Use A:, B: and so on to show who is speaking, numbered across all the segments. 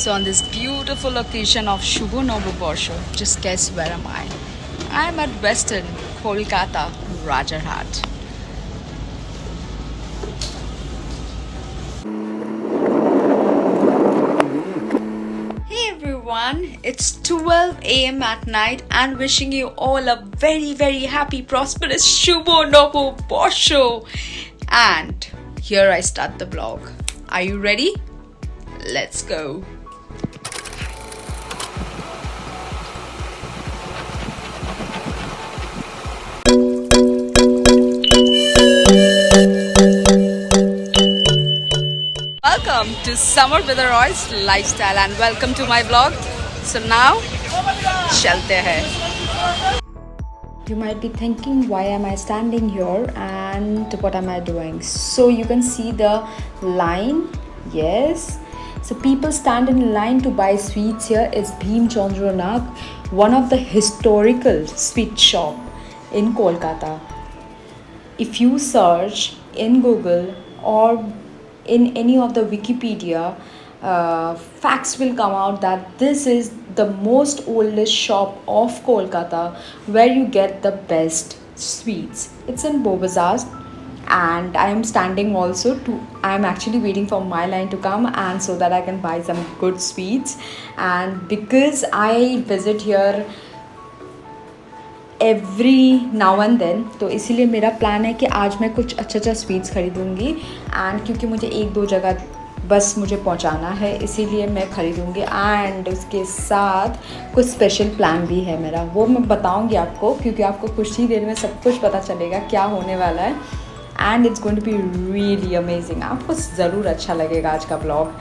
A: So on this beautiful occasion of Shubho Novoborsho, just guess where am I? I'm at Western Kolkata, Rajarhat. Hey everyone, it's 12 a.m. at night and wishing you all a very very happy prosperous Shubho Novoborsho. And here I start the vlog. Are you ready? Let's go. Welcome to Summer with Roy's lifestyle and welcome to my vlog. So now, chalte hai. You might be thinking, why am I standing here and what am I doing? So you can see the line. Yes. So people stand in line to buy sweets here. It's Bhim Chandra Nag, one of the historical sweet shop in Kolkata. If you search in Google or in any of the Wikipedia, facts will come out that this is the most oldest shop of Kolkata where you get the best sweets. It's in Bobazar, and I am standing also I am actually waiting for my line to come and so that I can buy some good sweets. And because I visit here every now and then, तो इसीलिए मेरा plan है कि आज मैं कुछ अच्छा sweets खरीदूँगी. And क्योंकि मुझे एक दो जगह बस मुझे पहुंचाना है, इसीलिए मैं ख़रीदूँगी. एंड उसके साथ कुछ स्पेशल प्लान भी है मेरा, वो मैं बताऊँगी आपको, क्योंकि आपको कुछ ही देर में सब कुछ पता चलेगा क्या होने वाला है. And it's going to be really amazing. आपको ज़रूर अच्छा लगेगा आज का blog.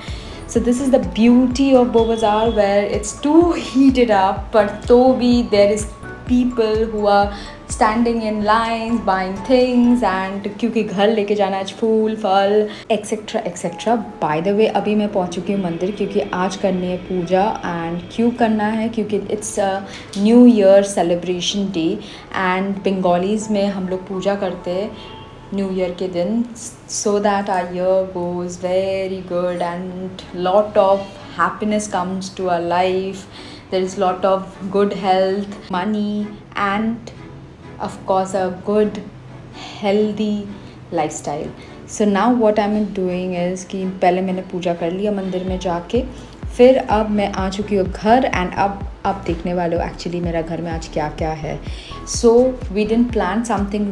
A: So this is the beauty of Bobazar, where it's too heated up, but तो भी there is people who are standing in lines buying things, and क्योंकि घर लेके जाना है फूल फल etcetera etcetera. By the way अभी मैं पहुंच चुकी हूँ मंदिर, क्योंकि आज करनी है पूजा. एंड क्यों करना है? क्योंकि it's a new year celebration day, and Bengalis में हम लोग पूजा करते हैं न्यू ईयर के दिन, so that our year goes very good and lot of happiness comes to our life. There is lot of good health, money, and of course a good healthy lifestyle. So now what I'm doing is कि पहले मैंने पूजा कर लिया मंदिर में जाके, फिर अब मैं आ चुकी हूँ घर. एंड अब देखने वाले हो एक्चुअली मेरा घर में आज क्या क्या है. So we didn't plan something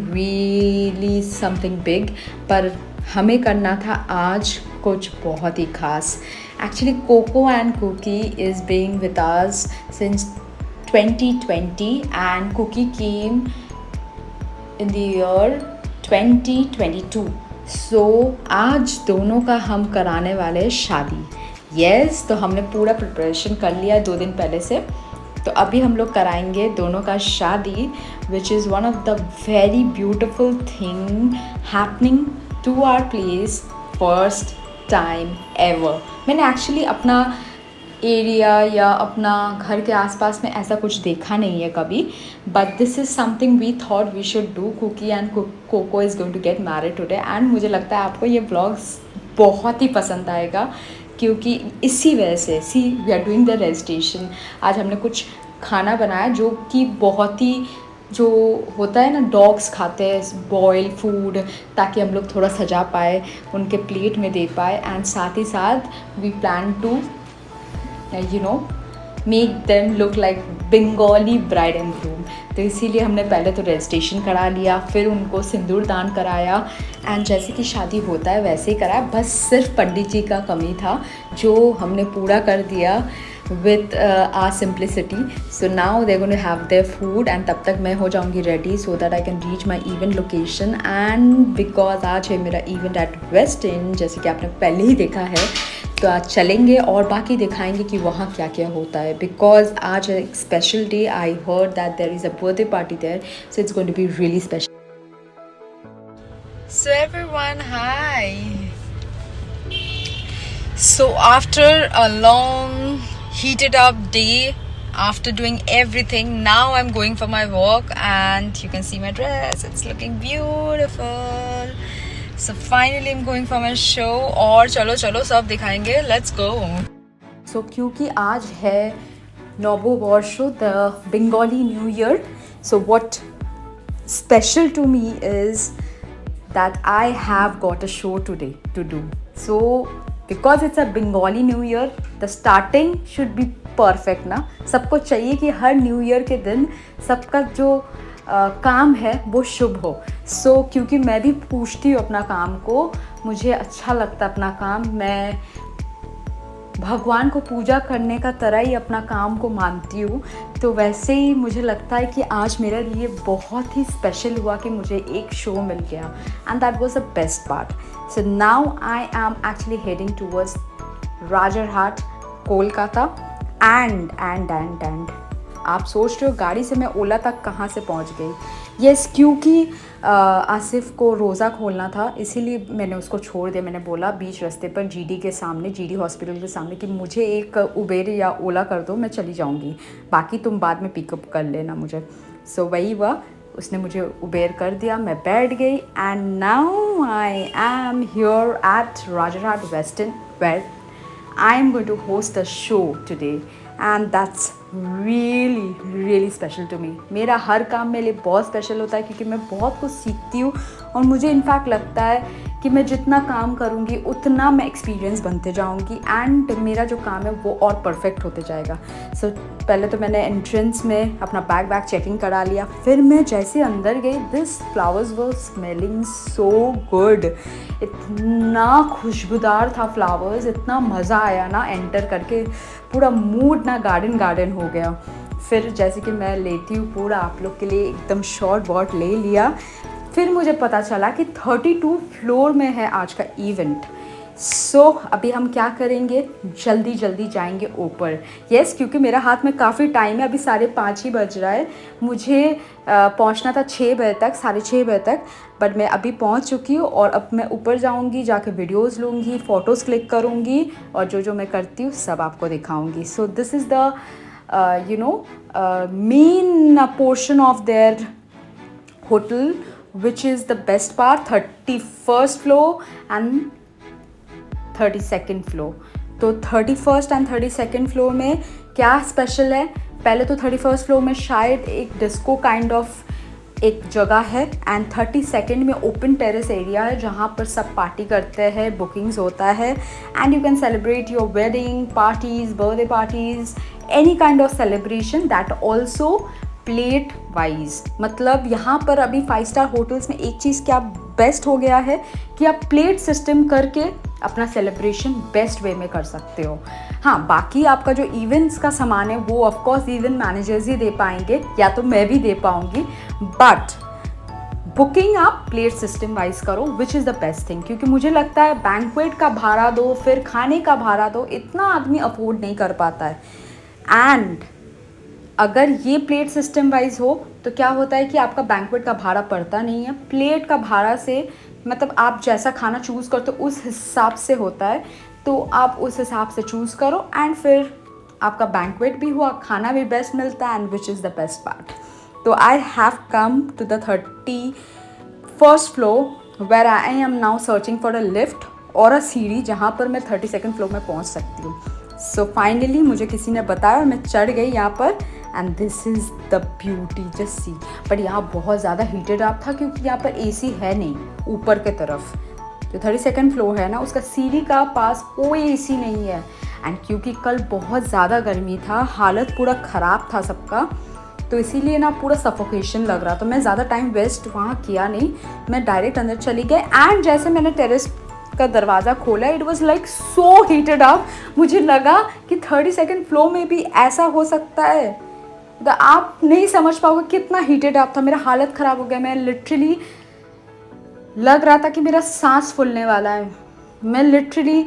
A: big, पर हमें करना था आज कुछ बहुत ही खास. Actually, Coco and Cookie is being with us since 2020, and Cookie came in the year 2022. So आज दोनों का हम कराने वाले हैं शादी. Yes, तो हमने पूरा प्रिपरेशन कर लिया 2 दिन पहले से. तो अभी हम लोग कराएंगे दोनों का शादी, which is one of the very beautiful thing happening to our place first time ever. मैंने एक्चुअली अपना एरिया या अपना घर के आसपास में ऐसा कुछ देखा नहीं है कभी, but this is something we thought we should do. Cookie and Coco is going to get married today, and मुझे लगता है आपको ये व्लॉग्स बहुत ही पसंद आएगा, क्योंकि इसी वजह से we are doing the registration. आज हमने कुछ खाना बनाया जो कि बहुत ही, जो होता है ना डॉग्स खाते हैं बॉयल फूड, ताकि हम लोग थोड़ा सजा पाए, उनके प्लेट में दे पाए. एंड साथ ही साथ we plan to make them look like Bengali bride and groom. तो इसीलिए हमने पहले तो रजिस्ट्रेशन करा लिया, फिर उनको सिंदूर दान कराया, एंड जैसे कि शादी होता है वैसे ही कराया. बस सिर्फ पंडित जी का कमी था जो हमने पूरा कर दिया with our simplicity. So now they're going to have their food, and तब तक मैं हो जाऊँगी ready so that I can reach my event location. And because आज है मेरा event at West End, जैसे कि आपने पहले ही देखा है, तो आज चलेंगे और बाकी दिखाएंगे कि वहाँ क्या क्या होता है. Because आज है एक special day. I heard that there is a birthday party there, so it's going to be really special. So everyone, hi. So after a long heated up day, after doing everything, now I'm going for my walk, and you can see my dress, it's looking beautiful. So finally I'm going for my show. और चलो सब दिखाएंगे, let's go. सो क्योंकि आज है नववर्ष, the Bengali new year, so what special to me is that I have got a show today to do. So because it's a Bengali New Year, the starting should be perfect ना. सबको चाहिए कि हर new year के दिन सबका जो काम है वो शुभ हो. सो क्योंकि मैं भी पूछती हूँ अपना काम को, मुझे अच्छा लगता अपना काम, मैं भगवान को पूजा करने का तरह ही अपना काम को मानती हूँ, तो वैसे ही मुझे लगता है कि आज मेरे लिए बहुत ही स्पेशल हुआ कि मुझे एक शो मिल गया, and that was the best part. So now I am actually heading towards Rajarhat, Kolkata. And आप सोच रहे हो गाड़ी से मैं ओला तक कहाँ से पहुँच गई. यस, क्योंकि आसिफ को रोज़ा खोलना था, इसीलिए मैंने उसको छोड़ दिया. मैंने बोला बीच रास्ते पर जीडी के सामने, जीडी हॉस्पिटल के सामने, कि मुझे एक उबेर या ओला कर दो, मैं चली जाऊंगी, बाकी तुम बाद में पिकअप कर लेना मुझे. सो वही हुआ, उसने मुझे उबेर कर दिया, मैं बैठ गई, and now I am here at Rajarhat West End, where I am going to host the show today, and that's really special to me. मेरा हर काम मेरे लिए बहुत स्पेशल होता है क्योंकि मैं बहुत कुछ सीखती हूँ, और मुझे इनफैक्ट लगता है कि मैं जितना काम करूँगी उतना मैं एक्सपीरियंस बनते जाऊँगी, एंड मेरा जो काम है वो और परफेक्ट होते जाएगा. सो पहले तो मैंने एंट्रेंस में अपना बैग चेकिंग करा लिया. फिर मैं जैसे अंदर गई, this flowers were smelling so good. इतना खुशबूदार था फ्लावर्स, इतना मज़ा आया ना एंटर करके, पूरा मूड ना गार्डन हो गया. फिर जैसे कि मैं लेती हूँ पूरा आप लोग के लिए एकदम शॉर्ट वॉट ले लिया. फिर मुझे पता चला कि 32 फ्लोर में है आज का इवेंट. सो अभी हम क्या करेंगे, जल्दी जाएंगे ऊपर. यस, क्योंकि मेरा हाथ में काफ़ी टाइम है, अभी 5:30 ही बज रहा है. मुझे पहुंचना था 6 बजे तक, 6:30 बजे तक, बट मैं अभी पहुंच चुकी हूँ. और अब मैं ऊपर जाऊंगी, जाके वीडियोस लूँगी, फ़ोटोज़ क्लिक करूँगी, और जो मैं करती हूँ सब आपको दिखाऊँगी. So this is the main portion of their hotel, which is the best part, 31st floor and 32nd floor. तो 31st and 32nd floor में क्या स्पेशल है. पहले तो 31st floor में शायद एक डिस्को काइंड ऑफ एक जगह है, एंड 32nd में ओपन टेरेस एरिया है जहाँ पर सब पार्टी करते हैं, बुकिंग्स होता है, and you can celebrate your wedding parties, birthday parties, any kind of celebration. That also plate wise. मतलब यहाँ पर अभी 5 स्टार होटल्स में एक चीज़ क्या बेस्ट हो गया है कि आप प्लेट सिस्टम करके अपना सेलिब्रेशन बेस्ट वे में कर सकते हो. हाँ, बाकी आपका जो इवेंट्स का सामान है वो ऑफ कोर्स इवेंट मैनेजर्स ही दे पाएंगे, या तो मैं भी दे पाऊँगी, बट बुकिंग आप प्लेट सिस्टम वाइज करो, विच इज़ द बेस्ट थिंग. क्योंकि मुझे लगता है बैंक्वेट का भाड़ा दो, फिर खाने का भाड़ा दो, इतना आदमी अफोर्ड नहीं कर पाता है. एंड अगर ये प्लेट सिस्टम वाइज हो तो क्या होता है कि आपका बैंक्वेट का भाड़ा पड़ता नहीं है. प्लेट का भाड़ा से मतलब आप जैसा खाना चूज़ करते हो उस हिसाब से होता है, तो आप उस हिसाब से चूज़ करो, एंड फिर आपका बैंक्वेट भी हुआ, खाना भी बेस्ट मिलता है, and which is the best part. तो I have come to the 31st floor where I am now searching for a lift और अ सीढ़ी जहाँ पर मैं 32nd फ्लोर में पहुँच सकती हूँ. सो फाइनली मुझे किसी ने बताया और मैं चढ़ गई यहाँ पर, and this is the beauty, just see. But यहाँ बहुत ज़्यादा हीटेड अप था क्योंकि यहाँ पर एसी है नहीं ऊपर के तरफ. जो 32nd फ्लोर है ना, उसका सीढ़ी का पास कोई एसी नहीं है. एंड क्योंकि कल बहुत ज़्यादा गर्मी था, हालत पूरा ख़राब था सबका, तो इसीलिए ना पूरा सफोकेशन लग रहा. तो मैं ज़्यादा टाइम वेस्ट वहाँ किया नहीं, मैं डायरेक्ट अंदर चली गई. एंड जैसे मैंने टेरेस का दरवाज़ा खोला, it was like so heated up. मुझे लगा कि 32nd फ्लोर में भी ऐसा हो सकता है. तो आप नहीं समझ पाओगे कितना हीटेड अप था. मेरा हालत ख़राब हो गया. मैं लिटरली लग रहा था कि मेरा सांस फूलने वाला है. मैं लिटरली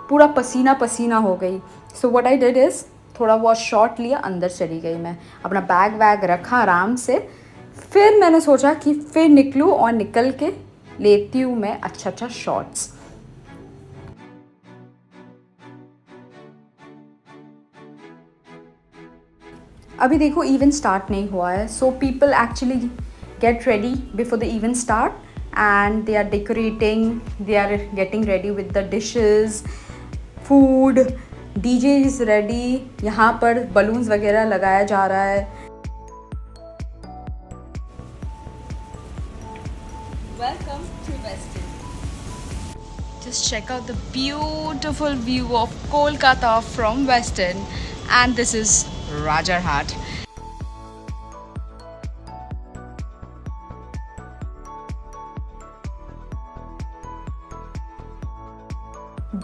A: पूरा पसीना पसीना हो गई. So what I did is थोड़ा बहुत शॉट लिया, अंदर चली गई. मैं अपना बैग वैग रखा आराम से. फिर मैंने सोचा कि फिर निकलूँ और निकल के लेती हूँ मैं अच्छा शॉट्स. अभी देखो इवेंट स्टार्ट नहीं हुआ है, so people actually get ready before the event start, and they are decorating, they are getting ready with the dishes, food, DJ is ready, यहाँ पर बलून्स वगैरह लगाया जा रहा है। Welcome to western. Just check out the beautiful view of Kolkata from Western, and this is Rajarhat.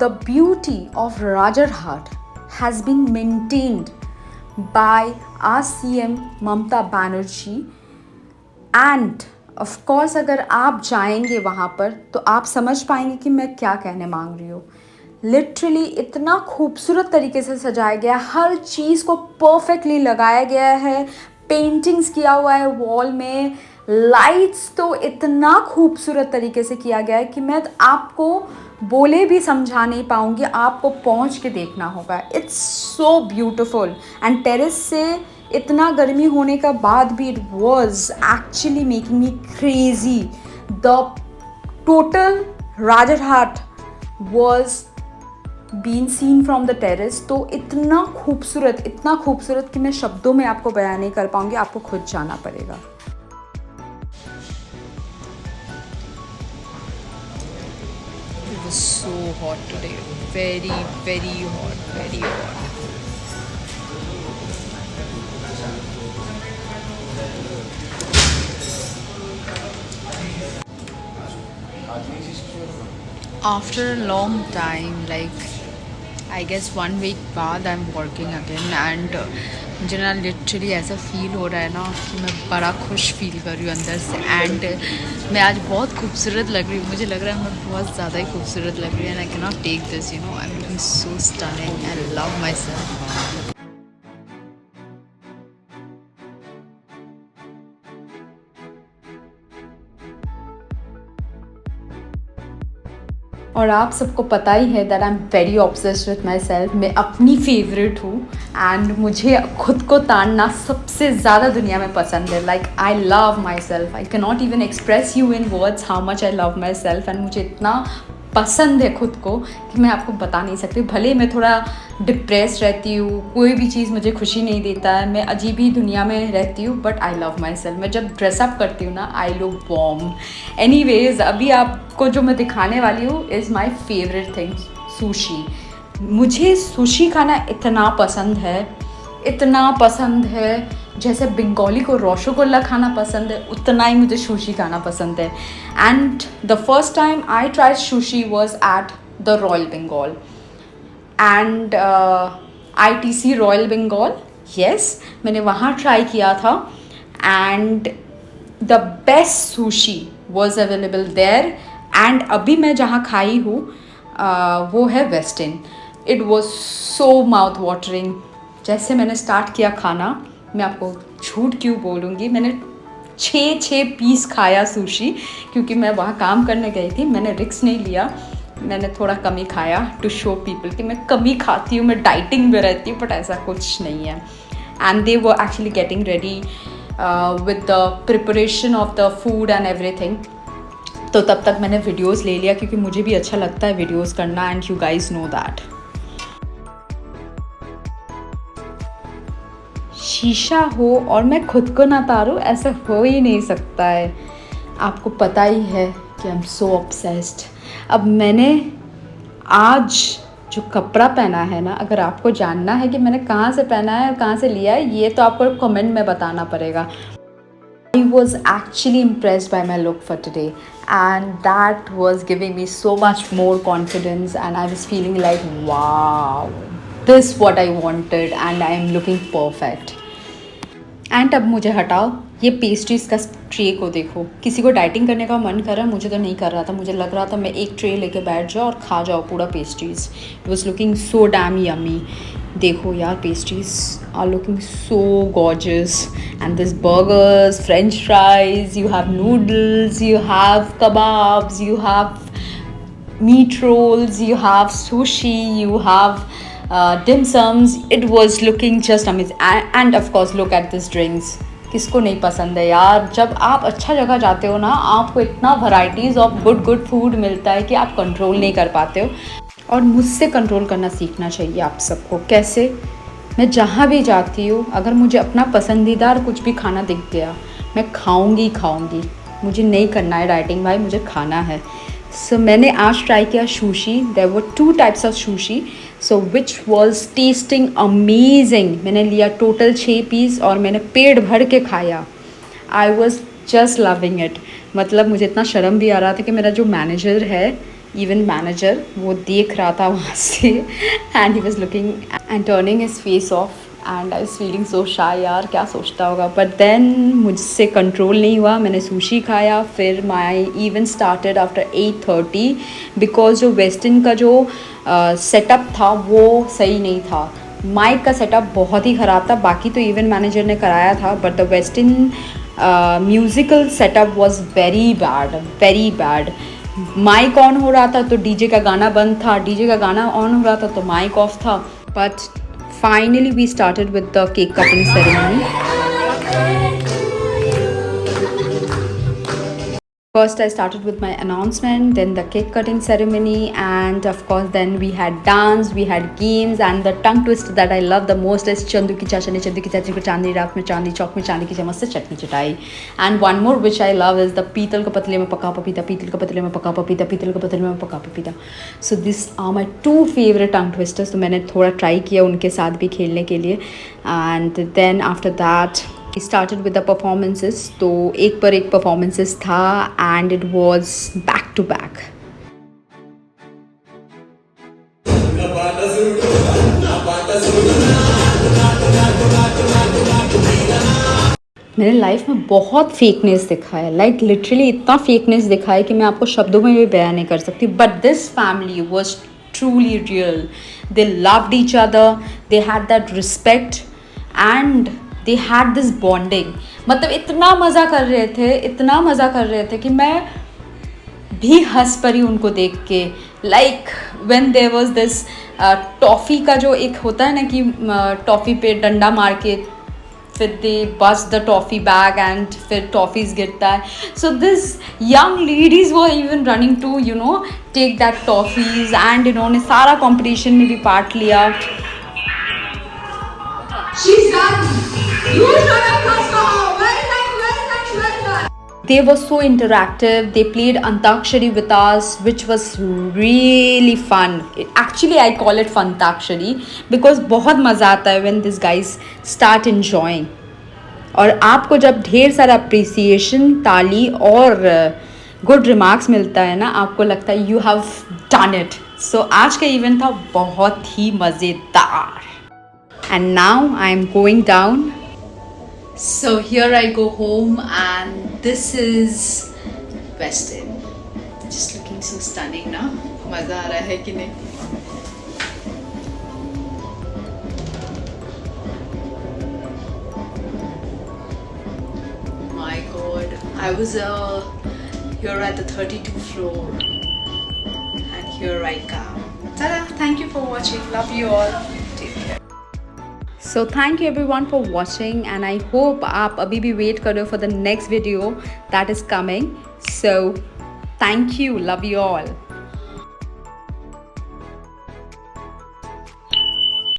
A: The beauty of Rajarhat has been maintained by our CM Mamata Banerjee, and of course अगर आप जाएंगे वहाँ पर तो आप समझ पाएंगे कि मैं क्या कहने मांग रही हूँ। लिटरली इतना खूबसूरत तरीके से सजाया गया, हर चीज़ को परफेक्टली लगाया गया है, पेंटिंग्स किया हुआ है वॉल में, लाइट्स तो इतना खूबसूरत तरीके से किया गया है कि मैं आपको बोले भी समझा नहीं पाऊँगी, आपको पहुँच के देखना होगा। It's so beautiful. And terrace से इतना गर्मी होने का बाद भी it was actually making me crazy. The total Rajarhat was been seen from the terrace. तो इतना खूबसूरत कि मैं शब्दों में आपको बयान नहीं कर पाऊंगी, आपको खुद जाना पड़ेगा। It was so hot today, very hot, very hot. After a long time, like I guess 1 week बाद I'm working again, and मुझे ना लिटरली ऐसा फील हो रहा है ना कि मैं बड़ा खुश फील कर रही हूँ अंदर से। एंड मैं आज बहुत खूबसूरत लग रही हूँ, मुझे लग रहा है मैं बहुत ज़्यादा ही खूबसूरत लग रही हूँ। And I can not take this, you know, I am looking so stunning, I love my self. और आप सबको पता ही है that I am very obsessed with my self. मैं अपनी फेवरेट हूँ एंड मुझे खुद को ताड़ना सबसे ज़्यादा दुनिया में पसंद है। Like I love my self, I can not even express you in words how much I love my self. And मुझे इतना पसंद है खुद को कि मैं आपको बता नहीं सकती। भले मैं थोड़ा डिप्रेस रहती हूँ, कोई भी चीज़ मुझे खुशी नहीं देता है, मैं अजीब ही दुनिया में रहती हूँ, but I love my self. मैं जब ड्रेसअप करती हूँ ना, आई लुक बॉम्ब। एनीवेज, अभी आपको जो मैं दिखाने वाली हूँ is my favourite thing, sushi. मुझे सुशी खाना इतना पसंद है जैसे बंगाली को रसगुल्ला खाना पसंद है, उतना ही मुझे सुशी खाना पसंद है। And the first time I tried sushi was at the Royal Bengal and ITC Royal Bengal, yes, मैंने वहाँ ट्राई किया था। And the best sushi was available there. एंड अभी मैं जहाँ खाई हूँ वो है western. It was so mouth watering. जैसे मैंने स्टार्ट किया खाना, मैं आपको झूठ क्यों बोलूँगी, मैंने 6 पीस खाया सुशी, क्योंकि मैं वहाँ काम करने गई थी। मैंने रिस्क नहीं लिया, मैंने थोड़ा कम ही खाया टू शो पीपल कि मैं कम ही खाती हूँ, मैं डाइटिंग में रहती हूँ, बट ऐसा कुछ नहीं है। And they were actually getting ready with the preparation of the food and everything. तो तब तक मैंने वीडियोज़ ले लिया, क्योंकि मुझे भी अच्छा लगता है वीडियोज़ करना, and you guys know that. शीशा हो और मैं खुद को ना तारूँ, ऐसा हो ही नहीं सकता है। आपको पता ही है कि आई एम सो ऑब्सेस्ड। अब मैंने आज जो कपड़ा पहना है ना, अगर आपको जानना है कि मैंने कहाँ से पहना है और कहाँ से लिया है, ये तो आपको कमेंट में बताना पड़ेगा। I was actually impressed by my look for today, and that was giving me so much more confidence, and I was feeling like, wow, this is what I wanted and I am looking perfect. And अब मुझे हटाओ, ये pastries का tray को देखो। किसी को dieting करने का मन कर रहा है, मुझे तो नहीं कर रहा था। मुझे लग रहा था मैं एक ट्रे लेके बैठ जाओ और खा जाओ पूरा pastries. It was looking so damn yummy. देखो यार, pastries are looking so gorgeous, and this burgers, French fries, you have noodles, you have kebabs, you have meat rolls, you have sushi, you have dim sums. It was looking just amazing. And of course, look at these drinks. किसको नहीं पसंद है यार। जब आप अच्छा जगह जाते हो ना, आपको इतना वैराइटीज़ ऑफ गुड फूड मिलता है कि आप कंट्रोल नहीं कर पाते हो। और मुझसे कंट्रोल करना सीखना चाहिए आप सबको। कैसे? मैं जहाँ भी जाती हूँ, अगर मुझे अपना पसंदीदार कुछ भी खाना दिख गया, मैं खाऊंगी खाऊंगी, मुझे नहीं करना है डाइटिंग भाई, मुझे खाना है। सो मैंने आज ट्राई किया sushi. There were 2 types of sushi, so which was tasting amazing. मैंने लिया टोटल 6 पीस और मैंने पेट भर के खाया। I was just loving it. मतलब मुझे इतना शर्म भी आ रहा था कि मेरा जो मैनेजर है, इवेंट मैनेजर, वो देख रहा था वहाँ से and he was looking and turning his face off and I was feeling so shy, यार क्या सोचता होगा। बट देन मुझसे कंट्रोल नहीं हुआ, मैंने सुशी खाया। फिर माई इवेंट स्टार्टेड आफ्टर 8:30 बिकॉज जो वेस्टर्न का जो सेटअप था वो सही नहीं था। माइक का सेटअप बहुत ही ख़राब था, बाकी तो इवेंट मैनेजर ने कराया था, but the western musical setup was very bad. Mic on हो रहा था तो डीजे का गाना बंद था, डीजे का गाना ऑन हो रहा था तो माइक ऑफ था। But finally we started with the cake cutting ceremony. First, I started with my announcement, then the cake cutting ceremony, and of course, then we had dance, we had games, and the tongue twister that I love the most is Chandu ki chacha ne Chandu ki chachi ko chandni raat mein chandni chowk mein chandni ki chamas se chutney chutaई. And one more which I love is the पीतल का पतले में पका पपीता, पीतल का पतले में पका पपीता, पीतल का पतले में पका पपीता. So these are my 2 favorite tongue twisters. तो मैंने थोड़ा ट्राई किया उनके साथ भी खेलने के लिए. And then after that started with the performances. तो एक पर एक performances था and it was back to back. मैंने लाइफ में बहुत फेकनेस दिखा है, लाइक लिटरली इतना फेकनेस दिखा है कि मैं आपको शब्दों में भी बयान नहीं कर सकती. But this family was truly real. They loved each other, they had that respect and they had this bonding. मतलब इतना मज़ा कर रहे थे कि मैं भी हंस पड़ी उनको देख के. Like when there was this toffee का जो एक होता है ना कि टॉफ़ी पे डंडा मार के फिर दे बस द टॉफ़ी बैग एंड फिर टॉफ़ीज़ गिरता है. सो दिस यंग लेडीज़ वो even running to take that toffees and इन्होंने सारा कॉम्पिटिशन में भी पार्ट लिया. She's done. You should have crossed her. Well done. They were so interactive. They played Antakshari with us, which was really fun. Actually, I call it Fantakshari because बहुत मज़ा आता है when these guys start enjoying. और आपको जब ढेर सारा appreciation, ताली और good remarks मिलता है ना, आपको लगता है you have done it. So आज का event था बहुत ही मज़ेदार. And now I'm going down. So here I go home and this is Westin. Just looking so stunning now. मज़ा आ रहा है कि नहीं? My God, I was here at the 32th floor and here I come. Ta-da! Thank you for watching. Love you all. Take care. So thank you everyone for watching and I hope आप अभी भी wait कर रहे हो for the next video that is coming. So thank you. Love you all.